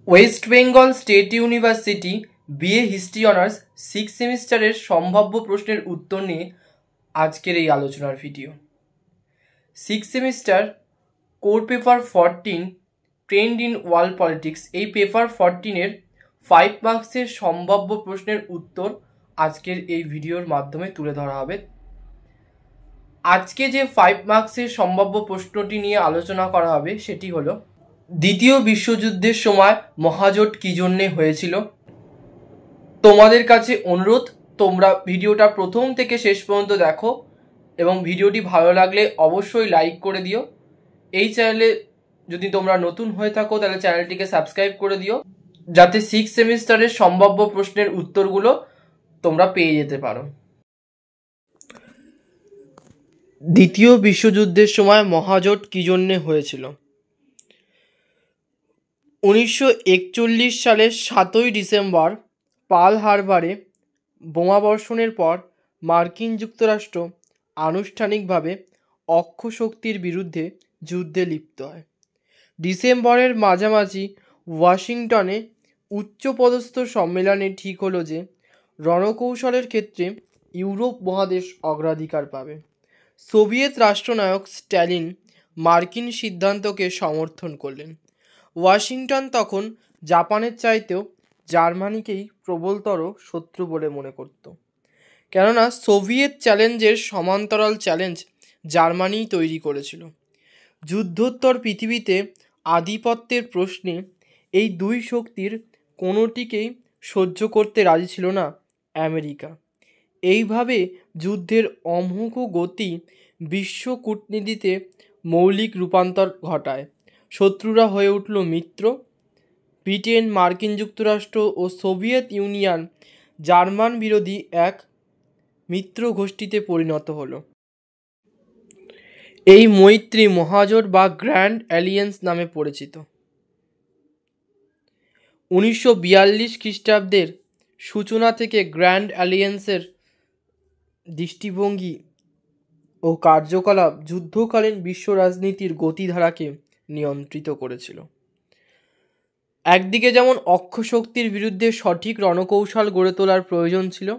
West Bengal state university BA history honours 6 সেমিস্টারের সম্ভাব্য প্রশ্নের উত্তর নিয়ে আজকের এই আলোচনার video. 6 semester core paper 14 trend in world politics, এই পেপার 14-এর 5 মার্কসের সম্ভাব্য প্রশ্নের উত্তর আজকের এই ভিডিওর মাধ্যমে তুলে ধরা হবে। আজকে যে 5 মার্কসের সম্ভাব্য প্রশ্নটি নিয়ে আলোচনা করা হবে সেটি হলো, দ্বিতীয় বিশ্বযুদ্ধের সময় মহাজোট কী জন্যে হয়েছিল। তোমাদের কাছে অনুরোধ, তোমরা ভিডিওটা প্রথম থেকে শেষ পর্যন্ত দেখো এবং ভিডিওটি ভালো লাগলে অবশ্যই লাইক করে দিও। এই চ্যানেলে যদি তোমরা নতুন হয়ে থাকো তাহলে চ্যানেলটিকে সাবস্ক্রাইব করে দিও, যাতে 6 সেমিস্টারের সম্ভাব্য প্রশ্নের উত্তরগুলো তোমরা পেয়ে যেতে পারো। দ্বিতীয় বিশ্বযুদ্ধের সময় মহাজোট কী জন্যে হয়েছিল। 1941 সালের 7ই ডিসেম্বর পার্ল হারবারে বোমাবর্ষণের পর মার্কিন যুক্তরাষ্ট্র আনুষ্ঠানিকভাবে অক্ষ শক্তির বিরুদ্ধে যুদ্ধে লিপ্ত হয়। ডিসেম্বরের মাঝামাঝি ওয়াশিংটনে উচ্চপদস্থ সম্মেলনে ঠিক হলো যে রণকৌশলের ক্ষেত্রে ইউরোপ মহাদেশ অগ্রাধিকার পাবে। সোভিয়েত রাষ্ট্রনায়ক স্ট্যালিন মার্কিন সিদ্ধান্তকে সমর্থন করলেন। ওয়াশিংটন তখন জাপানের চাইতেও জার্মানিকেই প্রবলতর শত্রু বলে মনে করত, কেননা সোভিয়েত চ্যালেঞ্জের সমান্তরাল চ্যালেঞ্জ জার্মানিই তৈরি করেছিল। যুদ্ধোত্তর পৃথিবীতে আধিপত্যের প্রশ্নে এই দুই শক্তির কোনোটিকেই সহ্য করতে রাজি ছিল না আমেরিকা। এইভাবে যুদ্ধের অমোঘ গতি বিশ্ব কূটনীতিতে মৌলিক রূপান্তর ঘটায়। শত্রুরা হয়ে উঠল মিত্র। ব্রিটেন, মার্কিন যুক্তরাষ্ট্র ও সোভিয়েত ইউনিয়ন জার্মান বিরোধী এক মিত্র গোষ্ঠীতে পরিণত হলো। এই মৈত্রী মহাজোট বা গ্র্যান্ড অ্যালিয়েন্স নামে পরিচিত। 1942 খ্রিস্টাব্দের সূচনা থেকে গ্র্যান্ড অ্যালিয়েন্সের দৃষ্টিভঙ্গি ও কার্যকলাপ যুদ্ধকালীন বিশ্ব রাজনীতির গতিধারাকে নিয়ন্ত্রিত করেছিল। একদিকে যেমন অক্ষ শক্তির বিরুদ্ধে সঠিক রণকৌশল গড়ে তোলার প্রয়োজন ছিল,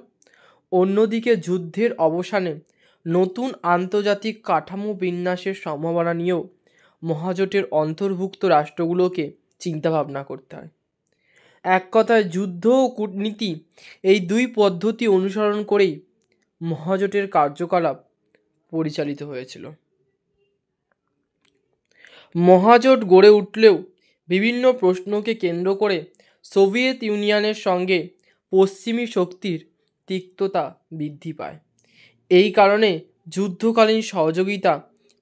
অন্যদিকে যুদ্ধের অবসানে নতুন আন্তর্জাতিক কাঠামো বিন্যাসের সম্ভাবনা নিয়েও মহাজোটের অন্তর্ভুক্ত রাষ্ট্রগুলোকে চিন্তাভাবনা করতে হয়। এক কথায় যুদ্ধ ও কূটনীতি এই দুই পদ্ধতি অনুসরণ করেই মহাজোটের কার্যকলাপ পরিচালিত হয়েছিল। মহাজোট গড়ে উঠলেও বিভিন্ন প্রশ্নকে কেন্দ্র করে সোভিয়েত ইউনিয়নের সঙ্গে পশ্চিমী শক্তির তিক্ততা বৃদ্ধি পায়। এই কারণে যুদ্ধকালীন সহযোগিতা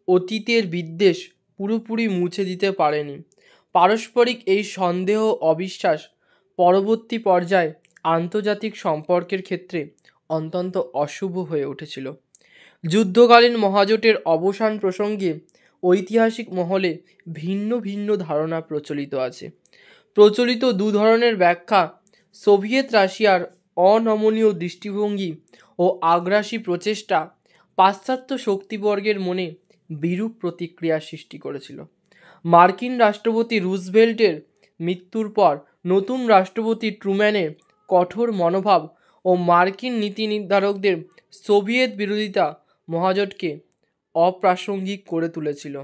অতীতের বিদ্বেষ পুরোপুরি মুছে দিতে পারেনি। পারস্পরিক এই সন্দেহ অবিশ্বাস পরবর্তী পর্যায়ে আন্তর্জাতিক সম্পর্কের ক্ষেত্রে অত্যন্ত অশুভ হয়ে উঠেছিল। যুদ্ধকালীন মহাজোটের অবসান প্রসঙ্গে ঐতিহাসিক মহলে ভিন্ন ভিন্ন ধারণা প্রচলিত আছে। প্রচলিত দু ধরনের ব্যাখ্যা সোভিয়েত রাশিয়ার অনমনীয় দৃষ্টিভঙ্গি ও আগ্রাসী প্রচেষ্টা পাশ্চাত্য শক্তিবর্গের মনে বিরূপ প্রতিক্রিয়া সৃষ্টি করেছিল। মার্কিন রাষ্ট্রপতি রুজভেল্টের মৃত্যুর পর নতুন রাষ্ট্রপতি ট্রুম্যানের কঠোর মনোভাব ও মার্কিন নীতি নির্ধারকদের সোভিয়েত বিরোধিতা মহাজোটকে অপ্রাসঙ্গিক করে তুলেছিল।